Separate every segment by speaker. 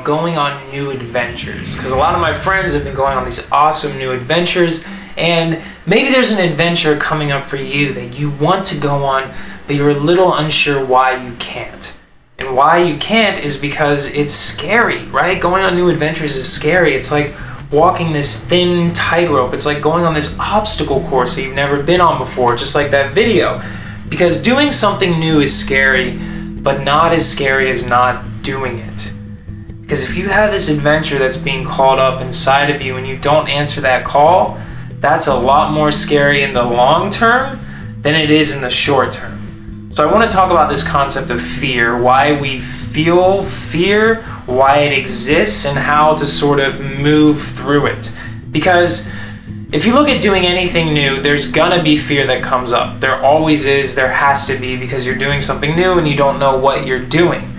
Speaker 1: going on new adventures, because a lot of my friends have been going on these awesome new adventures, and maybe there's an adventure coming up for you that you want to go on, but you're a little unsure why you can't. And why you can't is because it's scary, right? Going on new adventures is scary. It's like walking this thin tightrope. It's like going on this obstacle course that you've never been on before, just like that video. Because doing something new is scary, but not as scary as not doing it. Because if you have this adventure that's being called up inside of you and you don't answer that call, that's a lot more scary in the long term than it is in the short term. So I want to talk about this concept of fear, why we feel fear, why it exists, and how to sort of move through it. Because if you look at doing anything new, there's gonna be fear that comes up. There always is, there has to be, because you're doing something new and you don't know what you're doing.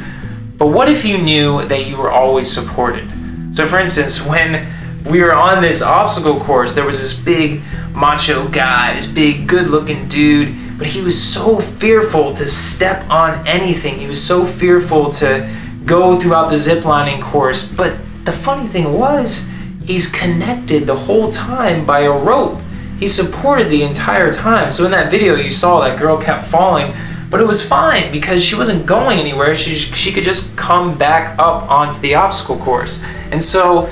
Speaker 1: But what if you knew that you were always supported? So for instance, when we were on this obstacle course, there was this big macho guy, this big good-looking dude, but he was so fearful to step on anything. He was so fearful to go throughout the ziplining course. But the funny thing was, he's connected the whole time by a rope. He supported the entire time. So in that video you saw, that girl kept falling, but it was fine because she wasn't going anywhere. She could just come back up onto the obstacle course. And so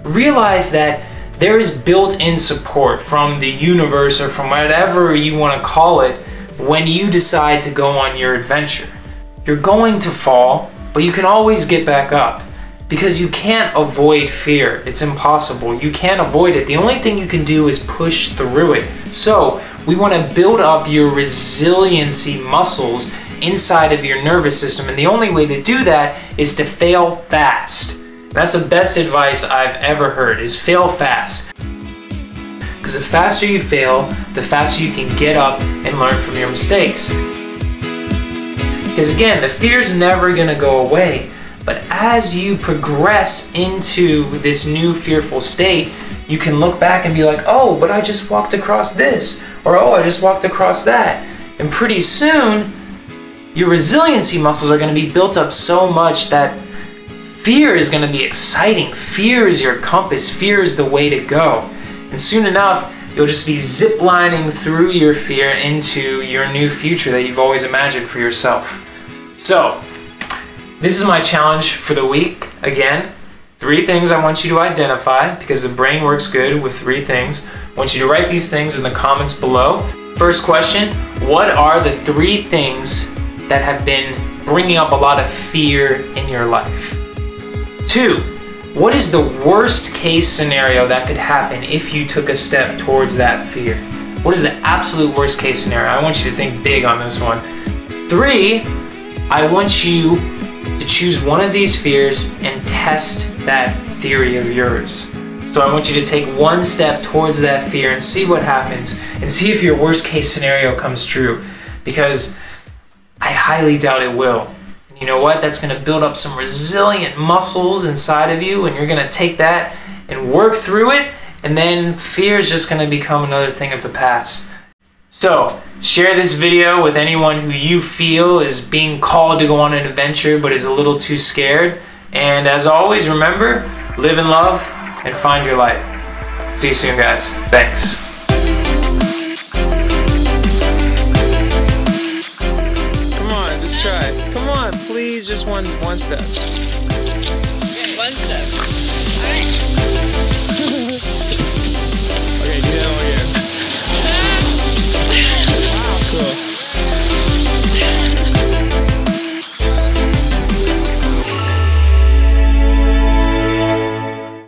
Speaker 1: realize that there is built-in support from the universe, or from whatever you want to call it, when you decide to go on your adventure. You're going to fall, but you can always get back up, because you can't avoid fear. It's impossible. You can't avoid it. The only thing you can do is push through it. So we want to build up your resiliency muscles inside of your nervous system, and the only way to do that is to fail fast. That's the best advice I've ever heard, is fail fast. Because the faster you fail, the faster you can get up and learn from your mistakes. Because again, the fear's never gonna go away, but as you progress into this new fearful state, you can look back and be like, oh, but I just walked across this, or oh, I just walked across that. And pretty soon, your resiliency muscles are gonna be built up so much that fear is gonna be exciting. Fear is your compass. Fear is the way to go. And soon enough, you'll just be ziplining through your fear into your new future that you've always imagined for yourself. So, this is my challenge for the week. Again, 3 things I want you to identify, because the brain works good with 3 things. I want you to write these things in the comments below. First question, what are the 3 things that have been bringing up a lot of fear in your life? 2, what is the worst case scenario that could happen if you took a step towards that fear? What is the absolute worst case scenario? I want you to think big on this one. 3, I want you to choose one of these fears and test that theory of yours. So I want you to take one step towards that fear and see what happens, and see if your worst case scenario comes true, because I highly doubt it will. You know what? That's going to build up some resilient muscles inside of you, and you're going to take that and work through it, and then fear is just going to become another thing of the past. So, share this video with anyone who you feel is being called to go on an adventure but is a little too scared. And as always, remember, live in love and find your light. See you soon, guys. Thanks. Please, just one step.
Speaker 2: One step. All right.